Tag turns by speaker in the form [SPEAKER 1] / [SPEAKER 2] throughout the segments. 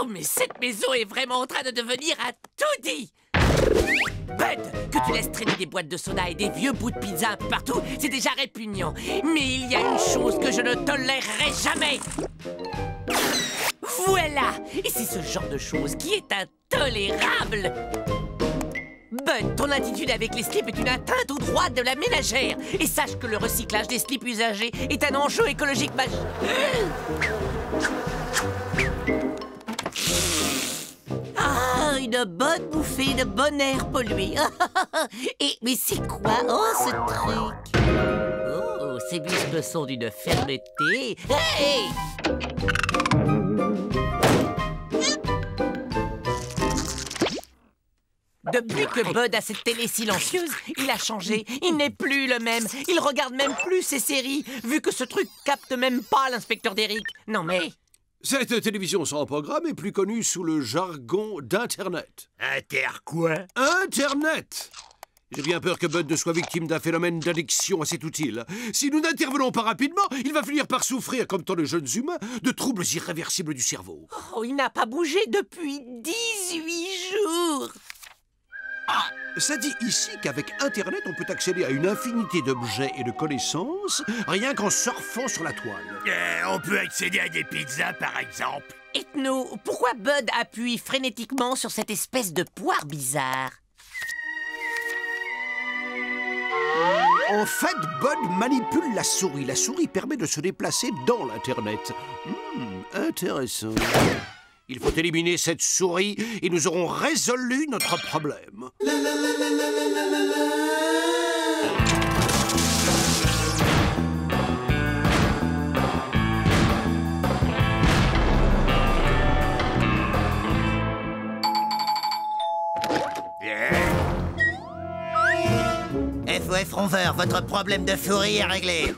[SPEAKER 1] mais cette maison est vraiment en train de devenir un taudis. Bud, que tu laisses traîner des boîtes de soda et des vieux bouts de pizza un peu partout, c'est déjà répugnant. Mais il y a une chose que je ne tolérerai jamais. Voilà. Et c'est ce genre de chose qui est intolérable. Bud, ton attitude avec les slips est une atteinte aux droits de la ménagère. Et sache que le recyclage des slips usagés est un enjeu écologique majeur. Ah, une bonne bouffée de bon air pollué. Mais c'est quoi, ce truc? Oh, ces muscles sont d'une fermeté. Hey! Depuis que Bud a cette télé silencieuse, il a changé. Il n'est plus le même. Il regarde même plus ses séries, vu que ce truc capte même pas l'inspecteur d'Eric. Non mais...
[SPEAKER 2] Cette télévision sans programme est plus connue sous le jargon d'Internet.
[SPEAKER 3] Inter quoi?
[SPEAKER 2] Internet! J'ai bien peur que Bud ne soit victime d'un phénomène d'addiction assez utile. Si nous n'intervenons pas rapidement, il va finir par souffrir, comme tant de jeunes humains, de troubles irréversibles du cerveau.
[SPEAKER 1] Oh, il n'a pas bougé depuis 18 jours.
[SPEAKER 2] Ça dit ici qu'avec Internet, on peut accéder à une infinité d'objets et de connaissances, rien qu'en surfant sur la toile.
[SPEAKER 3] On peut accéder à des pizzas, par exemple.
[SPEAKER 1] Dites-nous, pourquoi Bud appuie frénétiquement sur cette espèce de poire bizarre?
[SPEAKER 2] En fait, Bud manipule la souris. La souris permet de se déplacer dans l'Internet. Intéressant. Il faut éliminer cette souris et nous aurons résolu notre problème.
[SPEAKER 4] FOF Ronveur, votre problème de souris est réglé.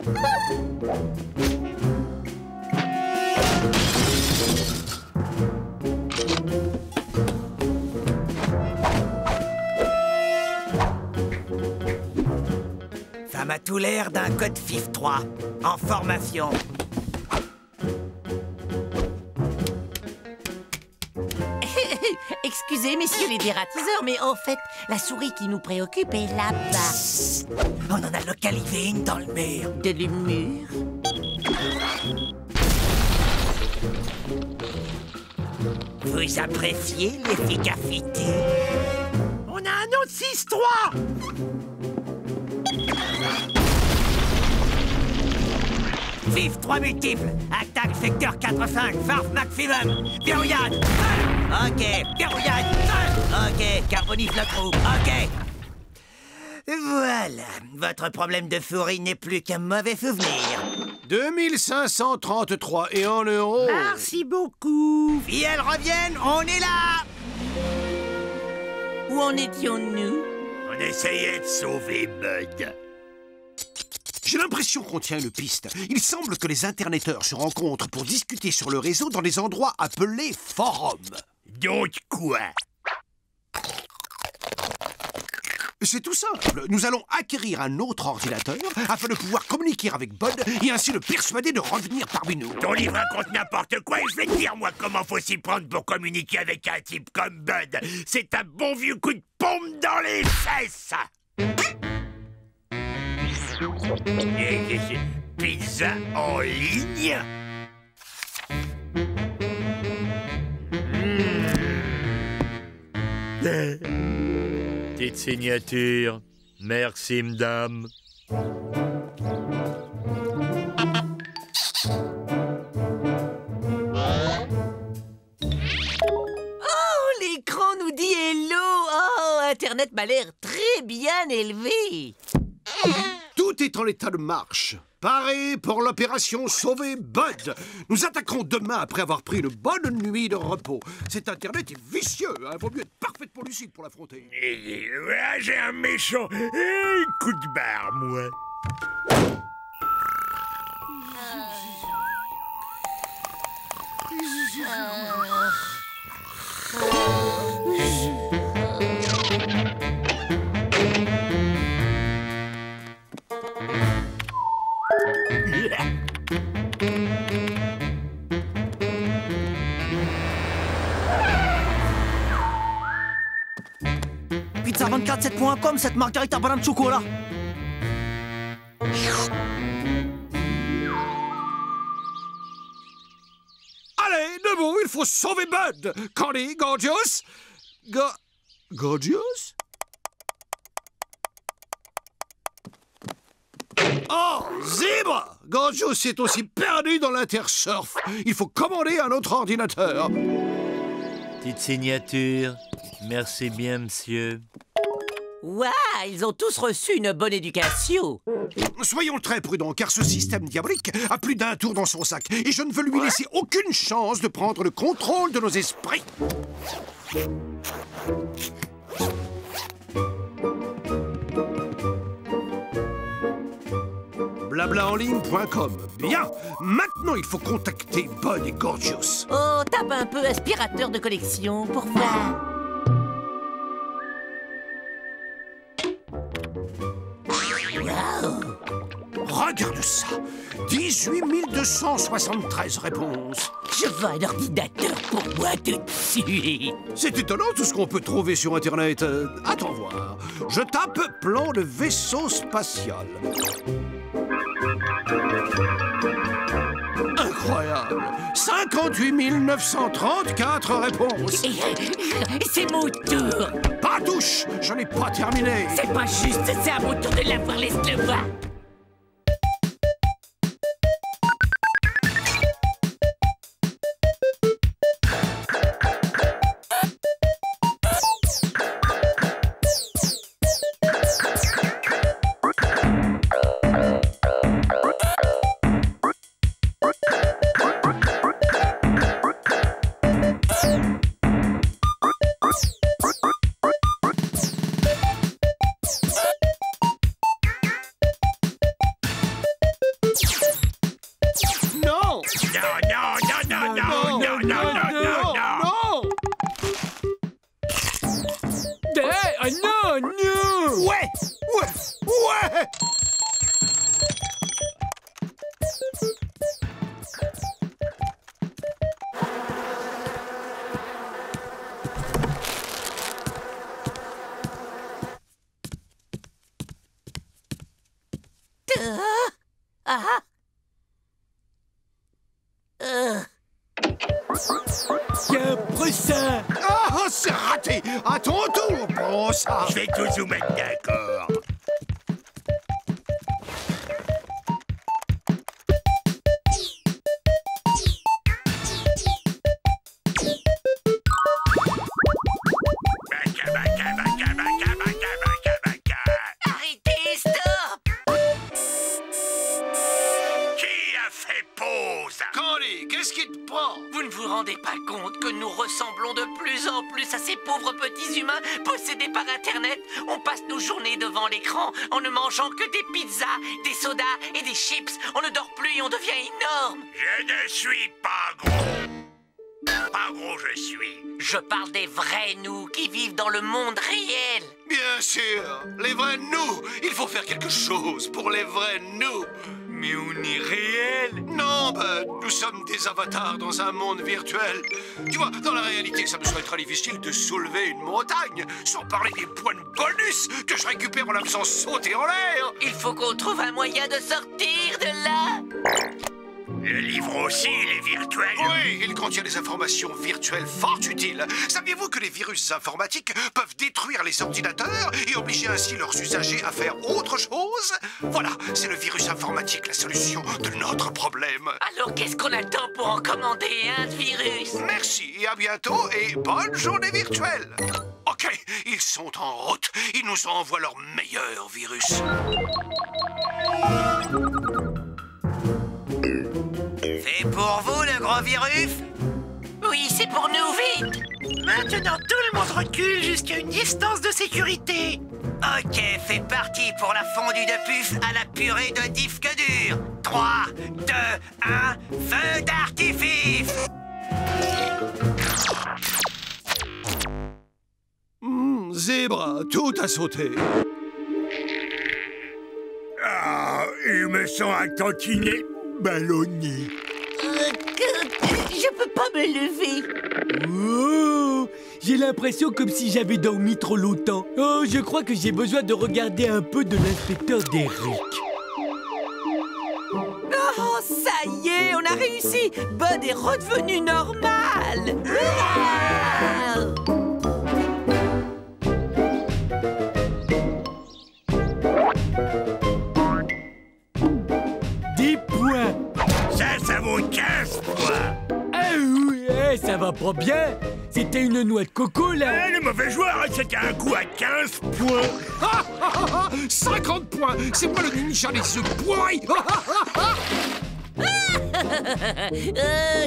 [SPEAKER 4] Ça m'a tout l'air d'un code FIF 3 en formation.
[SPEAKER 1] Excusez, messieurs les dératiseurs, mais en fait, la souris qui nous préoccupe est là-bas.
[SPEAKER 4] On en a localisé une dans le mur.
[SPEAKER 1] De l'humour.
[SPEAKER 4] Vous appréciez l'efficacité?
[SPEAKER 3] On a un autre 6-3!
[SPEAKER 4] FIF 3 multiples. Attaque secteur 4-5. Farf maximum. Verrouillade. Ok. Verrouillade. Ok. Carbonifle le trou. Ok. Voilà. Votre problème de souris n'est plus qu'un mauvais souvenir.
[SPEAKER 2] 2533 et en euros.
[SPEAKER 3] Merci beaucoup.
[SPEAKER 4] Si elles reviennent, on est là.
[SPEAKER 1] Où en étions-nous?
[SPEAKER 3] On essayait de sauver Bud.
[SPEAKER 2] J'ai l'impression qu'on tient une piste. Il semble que les interneteurs se rencontrent pour discuter sur le réseau dans des endroits appelés forums.
[SPEAKER 3] Donc quoi?
[SPEAKER 2] C'est tout simple. Nous allons acquérir un autre ordinateur afin de pouvoir communiquer avec Bud et ainsi le persuader de revenir parmi nous.
[SPEAKER 3] Ton livre raconte n'importe quoi et je vais te dire, moi, comment faut s'y prendre pour communiquer avec un type comme Bud. C'est un bon vieux coup de pompe dans les fesses. Pizza en ligne? Petite signature. Merci, madame.
[SPEAKER 1] L'écran nous dit hello. Oh, Internet m'a l'air très bien élevé.
[SPEAKER 2] Tout est en état de marche. Paré pour l'opération Sauver Bud. Nous attaquerons demain après avoir pris une bonne nuit de repos. Cet Internet est vicieux, hein. Vaut mieux être parfaitement lucide pour l'affronter.
[SPEAKER 3] J'ai un méchant coup de barre, moi.
[SPEAKER 4] pizza247.com, cette margarita banane chocolat.
[SPEAKER 2] Allez, debout, il faut sauver Bud. Candy, Gorgeous. Gorgeous? Oh, Zèbre! Gorgeous est aussi perdu dans l'intersurf. Il faut commander un autre ordinateur.
[SPEAKER 5] Petite signature. Merci bien, monsieur.
[SPEAKER 1] Ouah, ils ont tous reçu une bonne éducation.
[SPEAKER 2] Soyons très prudents, car ce système diabolique a plus d'un tour dans son sac. Et je ne veux lui laisser aucune chance de prendre le contrôle de nos esprits. Blablaenligne.com. Bien. Maintenant, il faut contacter Bud et Gorgeous.
[SPEAKER 1] Oh, tape un peu aspirateur de collection pour voir. Wow.
[SPEAKER 2] Regarde ça. 18 273 réponses.
[SPEAKER 1] Je veux un ordinateur pour moi tout de suite.
[SPEAKER 2] C'est étonnant tout ce qu'on peut trouver sur Internet. Attends voir. Je tape plan de vaisseau spatial. Incroyable. 58 934 réponses.
[SPEAKER 1] C'est mon tour.
[SPEAKER 2] Pas touche. Je n'ai pas terminé.
[SPEAKER 1] C'est pas juste, c'est à mon tour de l'avoir, laisse-le voir.
[SPEAKER 4] Tiens, Brissa.
[SPEAKER 2] Ah, c'est raté. À ton tour, Brossard.
[SPEAKER 3] Je vais tous vous mettre d'accord.
[SPEAKER 1] Arrêtez, stop.
[SPEAKER 3] Qui a fait pause?
[SPEAKER 2] Candy, qu'est-ce qui te prend?
[SPEAKER 1] Vous ne vous rendez pas compte que nous ressemblons de plus en plus à ces pauvres petits humains possédés par Internet? On passe nos journées devant l'écran en ne mangeant que des pizzas, des sodas et des chips. On ne dort plus et on devient énorme.
[SPEAKER 3] Je ne suis pas gros. Pas gros, je suis.
[SPEAKER 1] Je parle des vrais nous qui vivent dans le monde réel.
[SPEAKER 2] Bien sûr, les vrais nous. Il faut faire quelque chose pour les vrais nous.
[SPEAKER 5] Mais on est réel.
[SPEAKER 2] Non, Bud, nous sommes des avatars dans un monde virtuel. Tu vois, dans la réalité, ça me serait très difficile de soulever une montagne, sans parler des points de bonus que je récupère en la faisant sauter en l'air.
[SPEAKER 1] Il faut qu'on trouve un moyen de sortir de là.
[SPEAKER 3] Le livre aussi, il est virtuel.
[SPEAKER 2] Oui, il contient des informations virtuelles fort utiles. Saviez-vous que les virus informatiques peuvent détruire les ordinateurs et obliger ainsi leurs usagers à faire autre chose? Voilà, c'est le virus informatique, la solution de notre problème.
[SPEAKER 1] Alors qu'est-ce qu'on attend pour en commander un virus?
[SPEAKER 2] Merci et à bientôt et bonne journée virtuelle. Ok, ils sont en route. Ils nous envoient leur meilleur virus.
[SPEAKER 4] C'est pour vous, le gros virus?
[SPEAKER 1] Oui, c'est pour nous, vite.
[SPEAKER 4] Maintenant, tout le monde recule jusqu'à une distance de sécurité. Ok, c'est parti pour la fondue de puce à la purée de disque dur. 3, 2, 1, feu d'artifice.
[SPEAKER 2] Zèbre, tout a sauté.
[SPEAKER 3] Ah, il me sent un tantinet ballonné.
[SPEAKER 1] Je peux pas me lever.
[SPEAKER 4] Oh,
[SPEAKER 6] J'ai l'impression comme si j'avais dormi trop longtemps. Oh, je crois que j'ai besoin de regarder un peu de l'inspecteur Derrick.
[SPEAKER 1] Oh, ça y est, on a réussi. Bud est redevenu normal.
[SPEAKER 6] Des points.
[SPEAKER 3] Ça vaut 15 points.
[SPEAKER 6] Ah oui, ça va pas bien. C'était une noix de coco, là.
[SPEAKER 3] Le mauvais joueur, c'était un coup à 15 points.
[SPEAKER 2] 50 points. C'est moi le ninja des œufs pourris.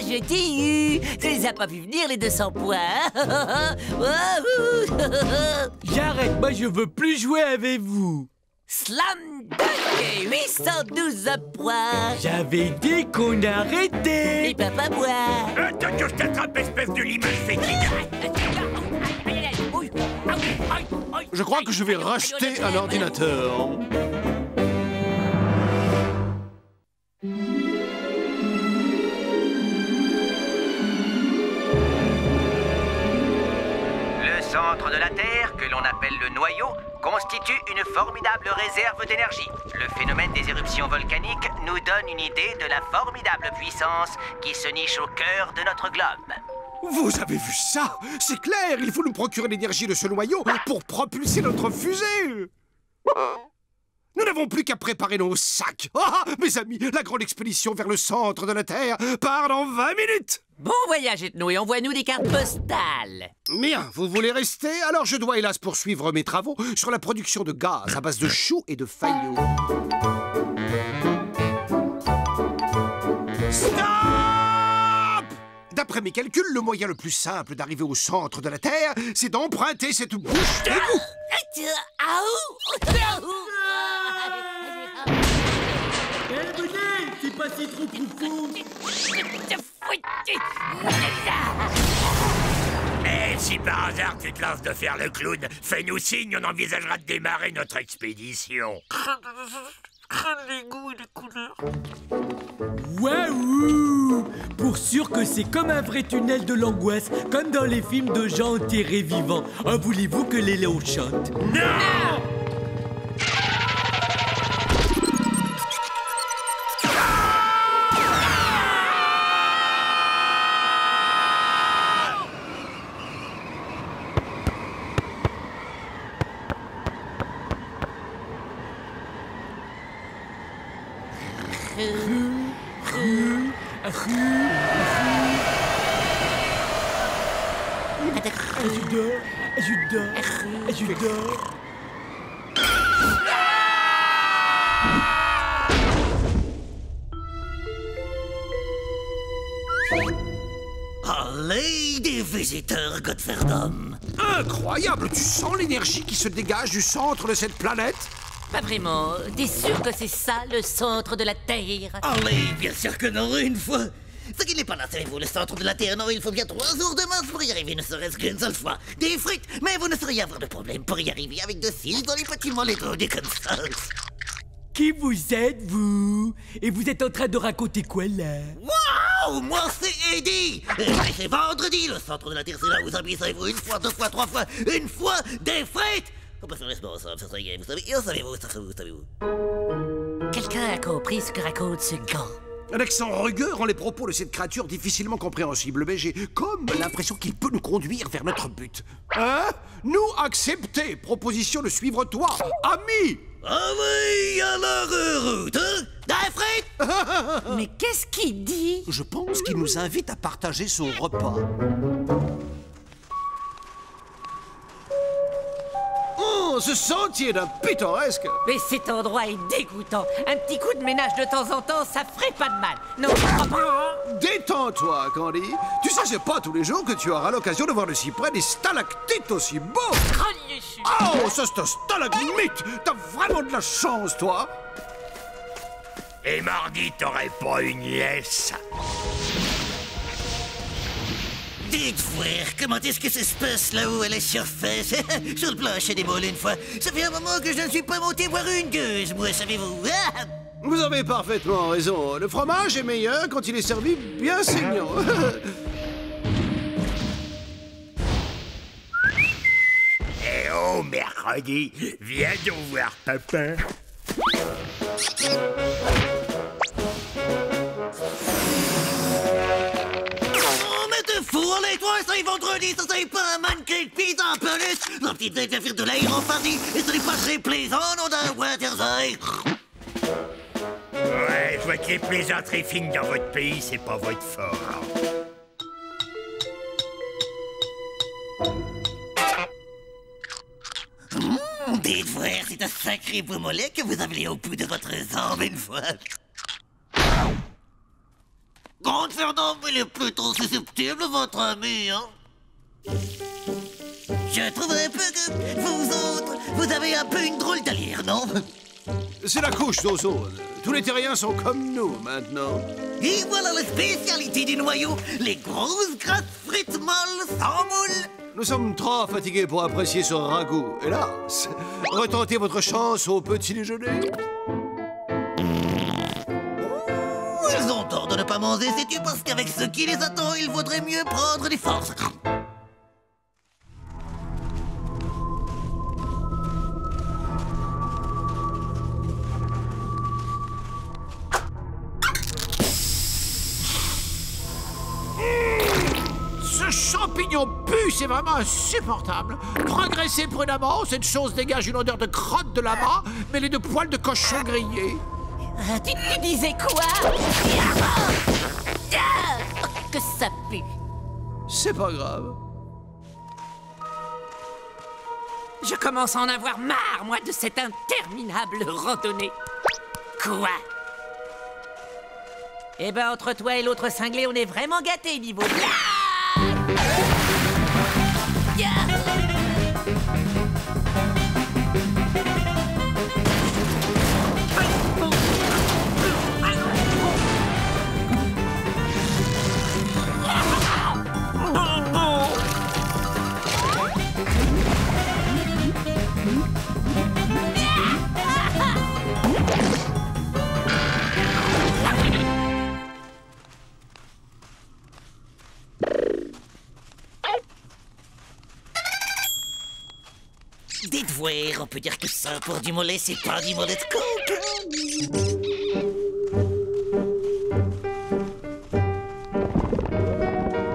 [SPEAKER 1] Je t'ai eu. Tu les as pas vu venir, les 200 points.
[SPEAKER 6] J'arrête, moi je veux plus jouer avec vous.
[SPEAKER 1] Slam dunk, 812 points.
[SPEAKER 6] J'avais dit qu'on arrêtait.
[SPEAKER 1] Et papa boit.
[SPEAKER 3] Attends que je t'attrape, espèce de limace fétide.
[SPEAKER 2] Je crois que je vais racheter un ordinateur.
[SPEAKER 4] Le centre de la Terre, que l'on appelle le noyau, constitue une formidable réserve d'énergie. Le phénomène des éruptions volcaniques nous donne une idée de la formidable puissance qui se niche au cœur de notre globe.
[SPEAKER 2] Vous avez vu ça? C'est clair, il faut nous procurer l'énergie de ce noyau pour propulser notre fusée. Nous n'avons plus qu'à préparer nos sacs. Ah, mes amis, la grande expédition vers le centre de la Terre part dans 20 minutes.
[SPEAKER 1] Bon voyage, Ethno, et envoie-nous des cartes postales.
[SPEAKER 2] Bien, vous voulez rester? Alors je dois hélas poursuivre mes travaux sur la production de gaz à base de choux et de faillots. Stop! D'après mes calculs, le moyen le plus simple d'arriver au centre de la Terre, c'est d'emprunter cette bouche d'égout.
[SPEAKER 6] Venez, c'est pas si trop profond.
[SPEAKER 3] Eh, si par hasard tu te lances de faire le clown, fais-nous signe, on envisagera de démarrer notre expédition.
[SPEAKER 6] Waouh! Pour sûr que c'est comme un vrai tunnel de l'angoisse, comme dans les films de gens enterrés vivants. Ah, voulez-vous que les léons chantent?
[SPEAKER 3] Non!
[SPEAKER 6] Je dors.
[SPEAKER 7] Allez, des visiteurs, Godferdom.
[SPEAKER 2] Incroyable, tu sens l'énergie qui se dégage du centre de cette planète?
[SPEAKER 1] Pas vraiment. T'es sûr que c'est ça, le centre de la Terre?
[SPEAKER 7] Allez, bien sûr que non, une fois. Ce qui n'est pas là, savez-vous, le centre de la Terre, non, il faut bien 3 jours de marche pour y arriver, ne serait-ce qu'une seule fois. Des frites, mais vous ne sauriez avoir de problème pour y arriver avec de cils dans les bâtiments des comme ça.
[SPEAKER 6] Qui vous êtes, vous? Et vous êtes en train de raconter quoi, là?
[SPEAKER 7] Waouh, moi c'est Eddie. C'est vendredi, le centre de la Terre, c'est là où vous habitez, savez-vous, une fois, 2 fois, 3 fois, une fois, des frites. On peut faire les sports ensemble, ça serait gay, vous savez, et savez-vous, savez-vous.
[SPEAKER 1] Quelqu'un a compris ce que raconte ce gars.
[SPEAKER 2] Un accent rugueux rend les propos de cette créature difficilement compréhensibles, mais j'ai comme l'impression qu'il peut nous conduire vers notre but. Hein? Nous accepter, proposition de suivre toi, ami!
[SPEAKER 7] Ah oui, alors route, hein? Des frites?
[SPEAKER 1] Mais qu'est-ce qu'il dit?
[SPEAKER 2] Je pense qu'il nous invite à partager son repas. Oh, ce sentier d'un pittoresque!
[SPEAKER 1] Mais cet endroit est dégoûtant. Un petit coup de ménage de temps en temps, ça ferait pas de mal. Non.
[SPEAKER 2] Détends-toi, Candy. Tu sais, c'est pas tous les jours que tu auras l'occasion de voir de si près des stalactites aussi beaux. Oh, ça c'est un stalagmite! T'as vraiment de la chance, toi!
[SPEAKER 3] Et mardi, t'aurais pas une laisse.
[SPEAKER 7] Dites voir, comment est-ce que ça se passe là-haut à la surface? Sur le plancher des moules une fois. Ça fait un moment que je ne suis pas monté voir une gueuse, moi, savez-vous?
[SPEAKER 2] Vous avez parfaitement raison. Le fromage est meilleur quand il est servi bien saignant.
[SPEAKER 3] bon mercredi. Viens donc voir papa.
[SPEAKER 7] Oh, mais t'es fou, allez, toi, c'est vendredi, ça c'est pas un mannequin de pizza en peluche. La petite tête à faire de l'aérophanie, et ce n'est pas très plaisant, non, d'un Wintersay.
[SPEAKER 3] Ouais, je vois que les plaisanteries fines dans votre pays, c'est pas votre fort.
[SPEAKER 7] Dites frère, c'est un sacré beau mollet que vous avez au bout de votre jambe une fois. Grande Fernand, il est plutôt susceptible, votre ami, hein? Je trouverais peu que vous autres, vous avez un peu une drôle d'allure, non?
[SPEAKER 2] C'est la couche d'ozone. Tous les terriens sont comme nous maintenant.
[SPEAKER 7] Et voilà la spécialité du noyau, les grosses grasses frites molles sans moule.
[SPEAKER 2] Nous sommes trop fatigués pour apprécier ce ragoût. Hélas, retentez votre chance au petit déjeuner.
[SPEAKER 7] Ils ont tort de ne pas manger, sais-tu, parce qu'avec ce qui les attend, il vaudrait mieux prendre des forces.
[SPEAKER 2] Ce champignon pue, c'est vraiment insupportable. Progressez prudemment, cette chose dégage une odeur de crotte de lama mêlée de poils de cochon grillé.
[SPEAKER 1] Tu disais quoi? Que ça pue.
[SPEAKER 2] C'est pas grave.
[SPEAKER 1] Je commence à en avoir marre, moi, de cette interminable randonnée. Quoi? Eh ben, entre toi et l'autre cinglé, on est vraiment gâtés niveau...
[SPEAKER 7] Dites voir, on peut dire que ça, pour du mollet, c'est pas du mollet de coke.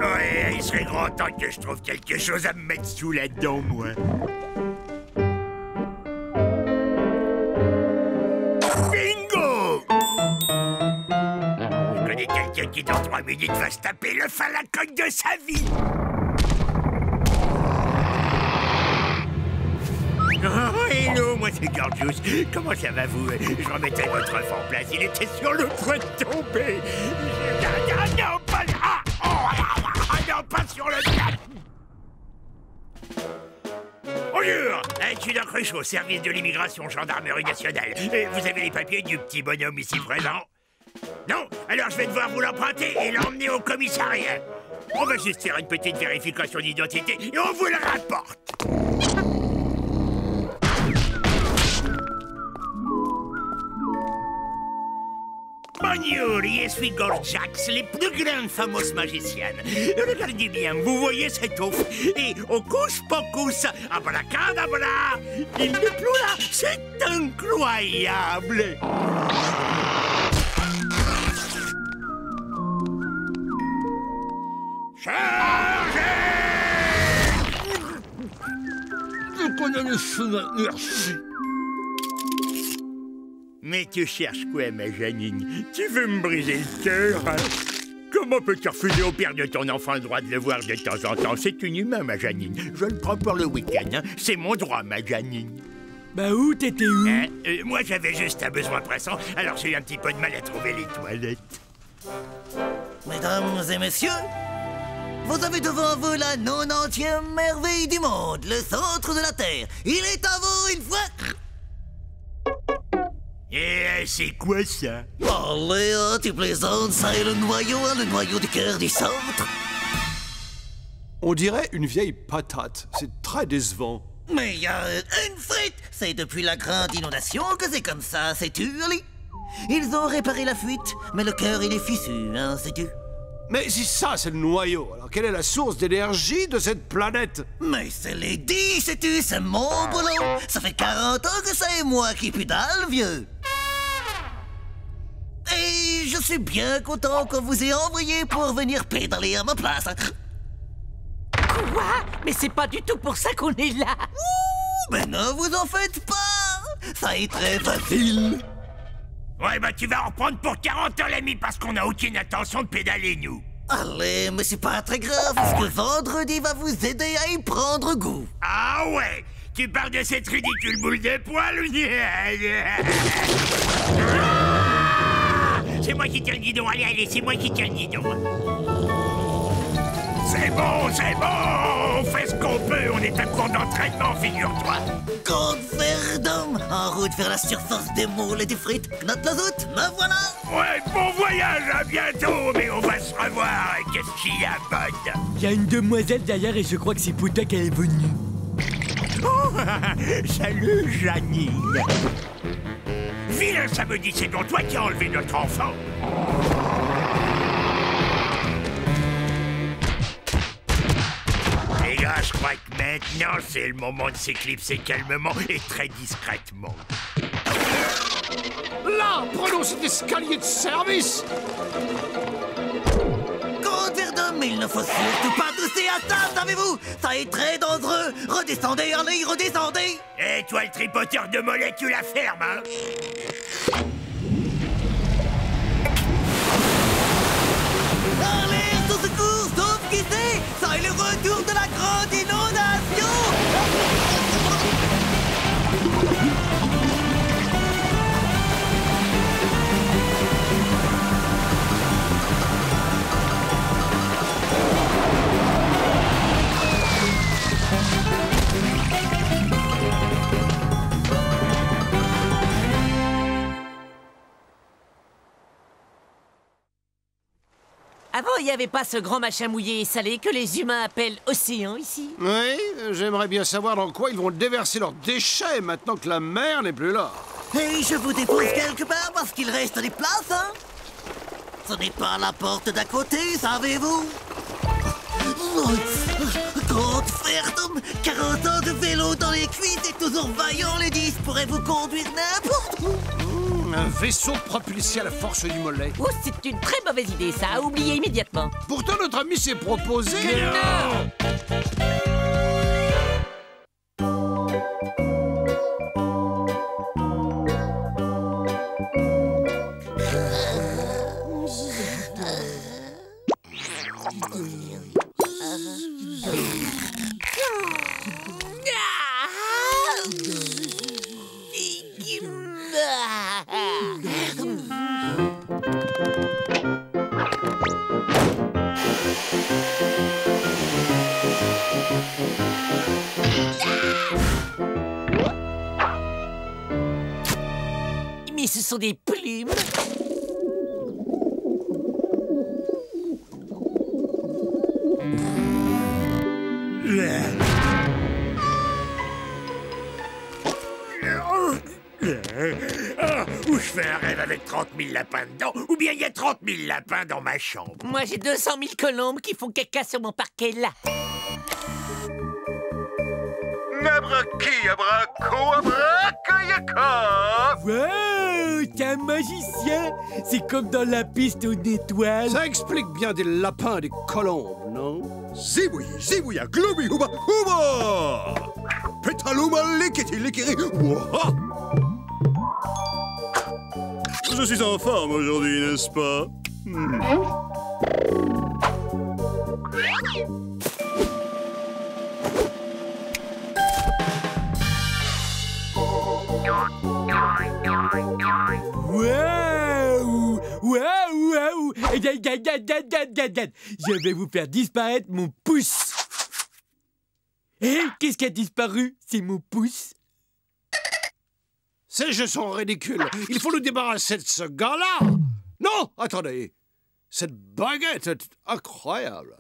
[SPEAKER 3] Ouais, il serait grand temps que je trouve quelque chose à me mettre sous la dent, moi. Bingo! Je connais quelqu'un qui, dans 3 minutes, va se taper le à la cogne de sa vie. Oh, hello, moi c'est Gorgeous. Comment ça va, vous? Je remettais votre œuf en place. Il était sur le point de tomber. Ah, non, pas là! Non, pas sur le cap! Bonjour! Je suis Doc Ruchot, service de l'immigration, gendarmerie nationale. Vous avez les papiers du petit bonhomme ici présent? Non? Alors je vais devoir vous l'emprunter et l'emmener au commissariat. On va juste faire une petite vérification d'identité et on vous le rapporte. Bonjour, je suis Gorjax, les plus grandes fameuses magiciennes. Regardez bien, vous voyez cet ouf? Et hocus pocus, abracadabra, il n'est plus là, c'est incroyable. Chargez! Je connais le chemin, merci. Mais tu cherches quoi, ma Janine? Tu veux me briser le cœur, hein? Comment peux-tu refuser au père de ton enfant le droit de le voir de temps en temps? C'est inhumain, ma Janine. Je le prends pour le week-end, hein? C'est mon droit, ma Janine.
[SPEAKER 6] Bah où t'étais où?
[SPEAKER 3] Moi, j'avais juste un besoin pressant, alors j'ai eu un petit peu de mal à trouver les toilettes.
[SPEAKER 7] Mesdames et messieurs, vous avez devant vous la 90e merveille du monde, le centre de la Terre. Il est à vous une fois...
[SPEAKER 3] Et c'est quoi ça?
[SPEAKER 7] Allez, tu plaisantes, ça est le noyau du cœur du centre.
[SPEAKER 2] On dirait une vieille patate. C'est très décevant.
[SPEAKER 7] Mais il y a une frite. C'est depuis la grande inondation que c'est comme ça, sais-tu, Ali? Ils ont réparé la fuite, mais le cœur, il est fissu, hein, sais-tu?
[SPEAKER 2] Mais si ça, c'est le noyau, alors quelle est la source d'énergie de cette planète?
[SPEAKER 7] Mais c'est Lady, sais-tu, c'est mon boulot. Ça fait 40 ans que c'est moi qui pédale, vieux. Et je suis bien content qu'on vous ait envoyé pour venir pédaler à ma place.
[SPEAKER 1] Quoi? Mais c'est pas du tout pour ça qu'on est là.
[SPEAKER 7] Ouh, mais ne vous en faites pas. Ça est très facile.
[SPEAKER 3] Ouais, bah tu vas en reprendre pour 40 ans, l'ami, parce qu'on n'a aucune intention de pédaler, nous.
[SPEAKER 7] Allez, mais c'est pas très grave, parce que vendredi va vous aider à y prendre goût.
[SPEAKER 3] Ah ouais? Tu parles de cette ridicule boule de poil? C'est moi qui tiens le guidon, allez, c'est moi qui tiens le guidon. C'est bon, on fait ce qu'on peut, on est à court d'entraînement, figure-toi.
[SPEAKER 7] Code Verdum, en route vers la surface des moules et des frites. Knote la zoute, me voilà.
[SPEAKER 3] Ouais, bon voyage, à bientôt, mais on va se revoir, qu'est-ce qu'il y a, bonne?
[SPEAKER 6] Il y a une demoiselle derrière et je crois que c'est pour toi qu'elle est venue.
[SPEAKER 3] Oh, salut, Janine. Vilain samedi, c'est donc toi qui as enlevé notre enfant. Les gars, je crois que maintenant, c'est le moment de s'éclipser calmement et très discrètement.
[SPEAKER 2] Là, prenons cet escalier de service.
[SPEAKER 7] Code Verdum, il ne faut surtout pas tousser à ça, savez-vous? Ça est très dangereux. Redescendez, allez, redescendez.
[SPEAKER 3] Et toi, le tripoteur de mollet, tu la fermes, hein?
[SPEAKER 7] Alerte au secours, sauf qui sait. Ça est le retour de la grande inondation.
[SPEAKER 1] Avant, il n'y avait pas ce grand machin mouillé et salé que les humains appellent océan ici.
[SPEAKER 2] Oui, j'aimerais bien savoir dans quoi ils vont déverser leurs déchets maintenant que la mer n'est plus là.
[SPEAKER 7] Et je vous dépose quelque part parce qu'il reste des places, hein? Ce n'est pas la porte d'à côté, savez-vous? Code Verdum, 40 ans de vélo dans les cuisses et toujours vaillant, les 10 pourraient vous conduire n'importe où.
[SPEAKER 2] Un vaisseau propulsé à la force du mollet.
[SPEAKER 1] Oh, c'est une très mauvaise idée, ça, à oublier immédiatement.
[SPEAKER 2] Pourtant, notre ami s'est proposé.
[SPEAKER 1] Mais ce sont des plumes.
[SPEAKER 3] Ou je fais un rêve avec 30 000 lapins dedans, ou bien il y a 30 000 lapins dans ma chambre.
[SPEAKER 1] Moi, j'ai 200 000 colombes qui font caca sur mon parquet, là.
[SPEAKER 5] Nabraki-abrako-abraka-yaka.
[SPEAKER 6] Wow, t'es un magicien. C'est comme dans la piste aux étoiles.
[SPEAKER 2] Ça explique bien des lapins et des colombes, non?
[SPEAKER 8] Zibuy, zibuya, globi, huba, huba! Pétaluma, likiti, likiri, ouah! Je suis en forme aujourd'hui, n'est-ce pas?
[SPEAKER 6] Waouh! Waouh! Waouh! Je vais vous faire disparaître mon pouce. Et qu'est-ce qui a disparu? C'est mon pouce.
[SPEAKER 2] Ces jeux sont ridicules. Il faut nous débarrasser de ce gars-là. Non, attendez. Cette baguette est incroyable.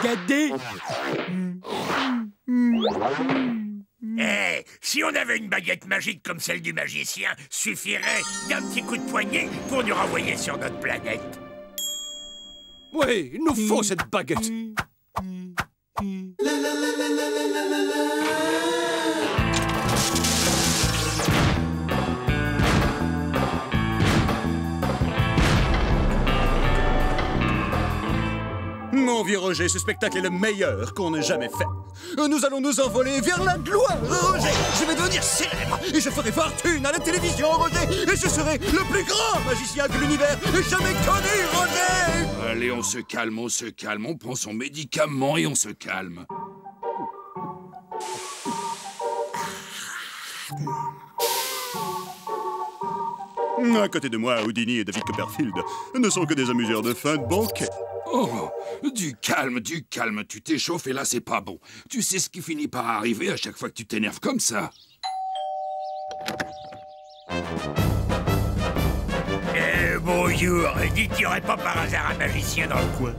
[SPEAKER 6] Regardez.
[SPEAKER 3] Si on avait une baguette magique comme celle du magicien, suffirait d'un petit coup de poignet pour nous renvoyer sur notre planète.
[SPEAKER 2] Oui, il nous faut cette baguette.
[SPEAKER 8] Mon vieux Roger, ce spectacle est le meilleur qu'on ait jamais fait. Nous allons nous envoler vers la gloire, Roger. Je vais devenir célèbre et je ferai fortune à la télévision, Roger. Et je serai le plus grand magicien que l'univers ait jamais connu, Roger.
[SPEAKER 9] Allez, on se calme, on prend son médicament et on se calme.
[SPEAKER 8] À côté de moi, Houdini et David Copperfield ne sont que des amuseurs de fin de banquet.
[SPEAKER 9] Oh, du calme, tu t'échauffes et là c'est pas bon. Tu sais ce qui finit par arriver à chaque fois que tu t'énerves comme ça.
[SPEAKER 3] Bonjour, dites qu'il n'y aurait pas par hasard un magicien dans le coin.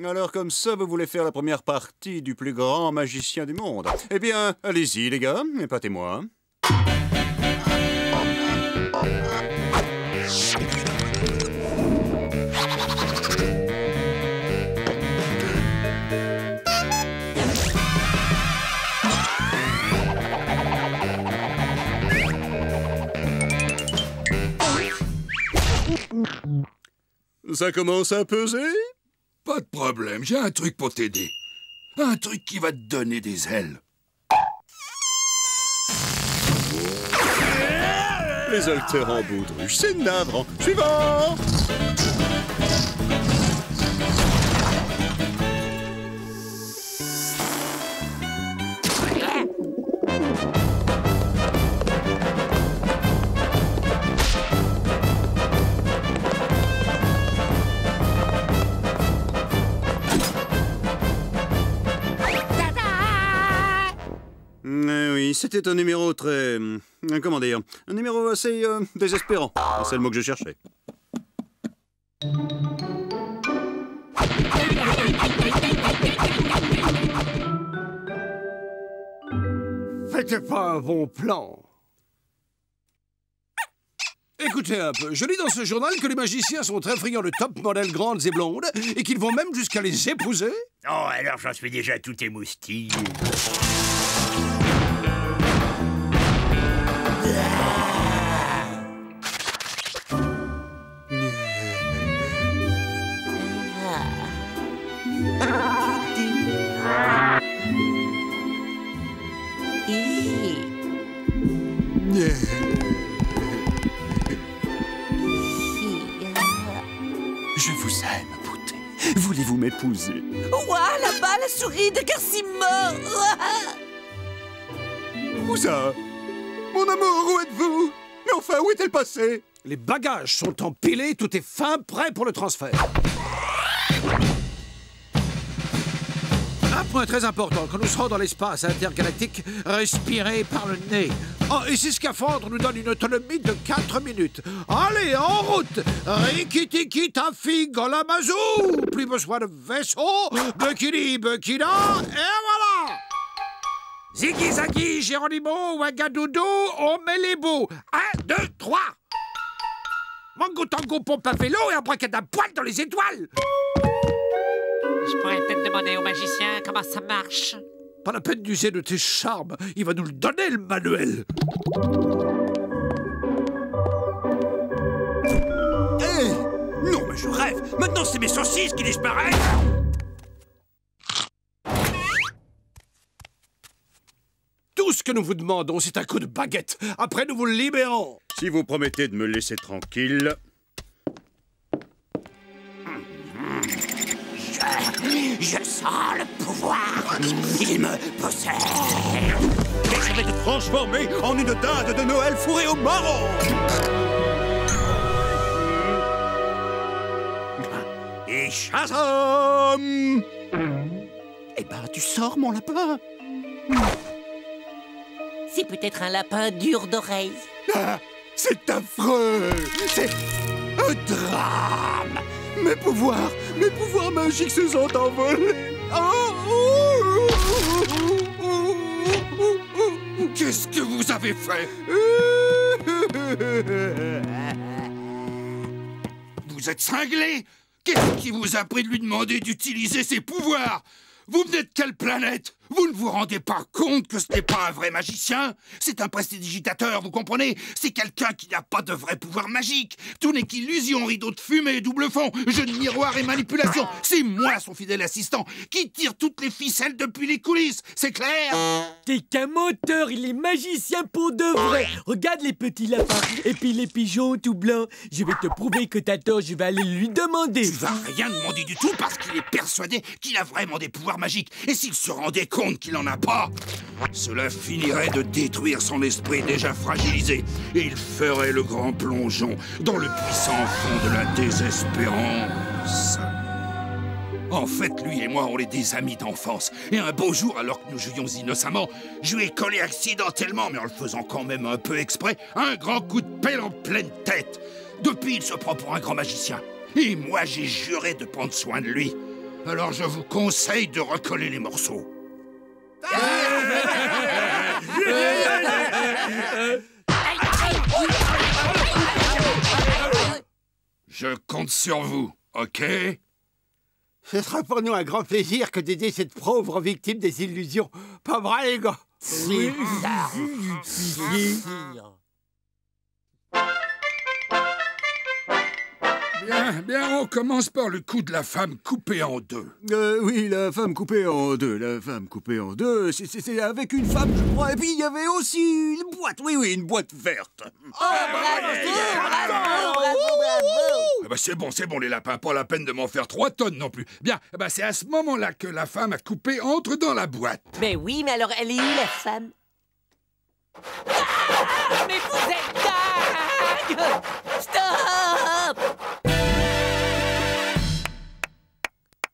[SPEAKER 8] Alors comme ça, vous voulez faire la première partie du plus grand magicien du monde? Eh bien, allez-y les gars, épatez-moi. Ça commence à peser?
[SPEAKER 9] Pas de problème, j'ai un truc pour t'aider. Un truc qui va te donner des ailes.
[SPEAKER 8] Les haltères en baudruche, c'est navrant. Suivant! Oui, c'était un numéro très... comment dire? Un numéro assez désespérant. C'est le mot que je cherchais.
[SPEAKER 2] C'était pas un bon plan. Écoutez un peu, je lis dans ce journal que les magiciens sont très friands de top modèles grandes et blondes et qu'ils vont même jusqu'à les épouser.
[SPEAKER 3] Oh, alors j'en suis déjà tout émoustillé.
[SPEAKER 8] Je vous aime, beauté. Voulez-vous m'épouser?
[SPEAKER 1] Ouah, là-bas, la souris de Garcimore.
[SPEAKER 8] Où ça? Mon amour, où êtes-vous? Mais enfin, où est-elle passée?
[SPEAKER 2] Les bagages sont empilés, tout est fin, prêt pour le transfert. Un point très important, quand nous serons dans l'espace intergalactique, respirez par le nez. Oh, et ces scaphandres nous donnent une autonomie de 4 minutes. Allez, en route! Rikitiki tafi golamazou! Plus besoin de vaisseau, Bukini Bukina, et voilà! Ziggy Zaggy, Geronimo, Ouagadoudou, on met les bouts. 1, 2, 3! Mango tango pompe à vélo et abracadabra dans les étoiles!
[SPEAKER 1] Je pourrais peut-être demander au magicien comment ça marche.
[SPEAKER 2] Pas la peine d'user de tes charmes, il va nous le donner, le manuel.
[SPEAKER 3] Hey, non, mais je rêve. Maintenant, c'est mes saucisses qui disparaissent.
[SPEAKER 2] Tout ce que nous vous demandons, c'est un coup de baguette. Après, nous vous le libérons.
[SPEAKER 8] Si vous promettez de me laisser tranquille...
[SPEAKER 3] Je sens le pouvoir. Il me possède.
[SPEAKER 8] Et je vais te transformer en une dinde de Noël fourrée au marron. Et Shazam! Eh ben, tu sors, mon lapin.
[SPEAKER 1] C'est peut-être un lapin dur d'oreille.
[SPEAKER 8] Ah, c'est affreux. C'est un drame. Mes pouvoirs magiques se sont envolés. Oh,
[SPEAKER 9] Qu'est-ce que vous avez fait? Vous êtes cinglé? Qu'est-ce qui vous a pris de lui demander d'utiliser ses pouvoirs? Vous venez de quelle planète? Vous ne vous rendez pas compte que ce n'est pas un vrai magicien? C'est un prestidigitateur, vous comprenez? C'est quelqu'un qui n'a pas de vrai pouvoir magique. Tout n'est qu'illusion, rideau de fumée, double fond, jeu de miroir et manipulation. C'est moi, son fidèle assistant, qui tire toutes les ficelles depuis les coulisses. C'est clair?
[SPEAKER 6] T'es qu'un menteur, il est magicien pour de vrai. Regarde les petits lapins et puis les pigeons tout blancs. Je vais te prouver que t'as tort, je vais aller lui demander.
[SPEAKER 9] Tu vas rien demander du tout parce qu'il est persuadé qu'il a vraiment des pouvoirs magiques. Et s'il se rendait compte qu'il n'en a pas, cela finirait de détruire son esprit déjà fragilisé et il ferait le grand plongeon dans le puissant fond de la désespérance. En fait, lui et moi, on est des amis d'enfance. Et un beau jour, alors que nous jouions innocemment, je lui ai collé accidentellement, mais en le faisant quand même un peu exprès, un grand coup de pelle en pleine tête. Depuis, il se prend pour un grand magicien. Et moi, j'ai juré de prendre soin de lui. Alors je vous conseille de recoller les morceaux. Je compte sur vous, ok?
[SPEAKER 2] Ce sera pour nous un grand plaisir que d'aider cette pauvre victime des illusions. Pas vrai, les gars?
[SPEAKER 6] Oui.
[SPEAKER 9] Bien, on commence par le coup de la femme coupée en deux.
[SPEAKER 8] Oui, la femme coupée en deux. La femme coupée en deux, c'est avec une femme, je crois. Et puis, il y avait aussi une boîte. Oui, une boîte verte.
[SPEAKER 9] C'est bon, les lapins. Pas la peine de m'en faire 3 tonnes non plus. Bien, c'est à ce moment-là que la femme à couper entre dans la boîte.
[SPEAKER 1] Mais oui, mais alors, elle est où, la femme? Ah, mais vous êtes dingue! Stop!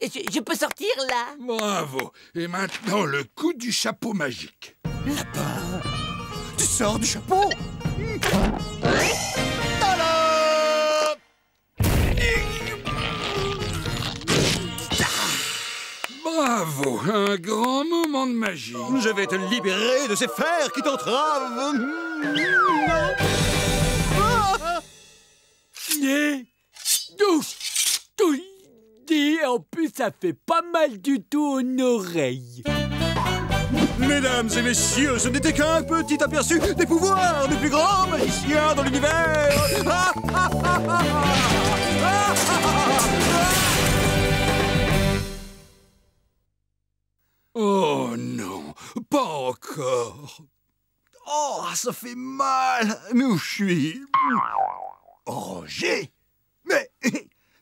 [SPEAKER 1] Je peux sortir, là?
[SPEAKER 9] Bravo. Et maintenant, le coup du chapeau magique.
[SPEAKER 8] Lapin, tu sors du chapeau?
[SPEAKER 9] Bravo, un grand moment de magie.
[SPEAKER 8] Je vais te libérer de ces fers qui t'entravent.
[SPEAKER 6] Et en plus, ça fait pas mal du tout aux oreilles.
[SPEAKER 8] Mesdames et messieurs, ce n'était qu'un petit aperçu des pouvoirs du plus grand magicien dans l'univers.
[SPEAKER 9] Oh non, pas encore.
[SPEAKER 8] Oh, ça fait mal. Mais où je suis? Roger?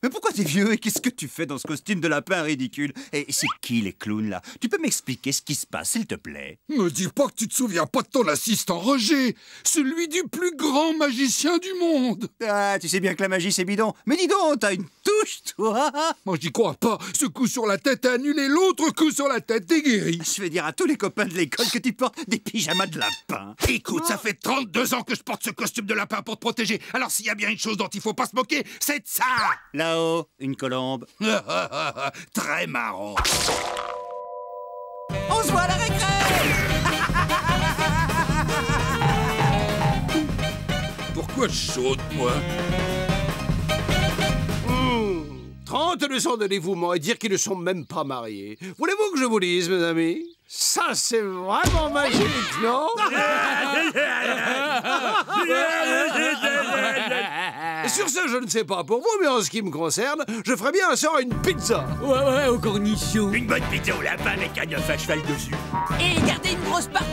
[SPEAKER 8] Mais pourquoi t'es vieux et qu'est-ce que tu fais dans ce costume de lapin ridicule? Et c'est qui les clowns là? Tu peux m'expliquer ce qui se passe, s'il te plaît?
[SPEAKER 9] Me dis pas que tu te souviens pas de ton assistant Roger, celui du plus grand magicien du monde.
[SPEAKER 8] Ah, tu sais bien que la magie c'est bidon. Mais dis donc, t'as une touche, toi?
[SPEAKER 9] Moi j'y crois pas. Ce coup sur la tête a annulé l'autre coup sur la tête, t'es guéri.
[SPEAKER 8] Je vais dire à tous les copains de l'école que tu portes des pyjamas de lapin.
[SPEAKER 9] Écoute, ça fait 32 ans que je porte ce costume de lapin pour te protéger. Alors s'il y a bien une chose dont il faut pas se moquer, c'est de ça.
[SPEAKER 8] Là-haut, une colombe.
[SPEAKER 9] Très marrant.
[SPEAKER 4] On se voit à la récré.
[SPEAKER 9] Pourquoi je saute, moi?
[SPEAKER 2] 30 leçons de dévouement et dire qu'ils ne sont même pas mariés. Voulez-vous que je vous dise, mes amis? Ça, c'est vraiment magique, non? Sur ce, je ne sais pas pour vous, mais en ce qui me concerne, je ferais bien un sort à une pizza.
[SPEAKER 6] Ouais, au cornichon.
[SPEAKER 3] Une bonne pizza au lapin avec un œuf à cheval dessus.
[SPEAKER 1] Et gardez une grosse part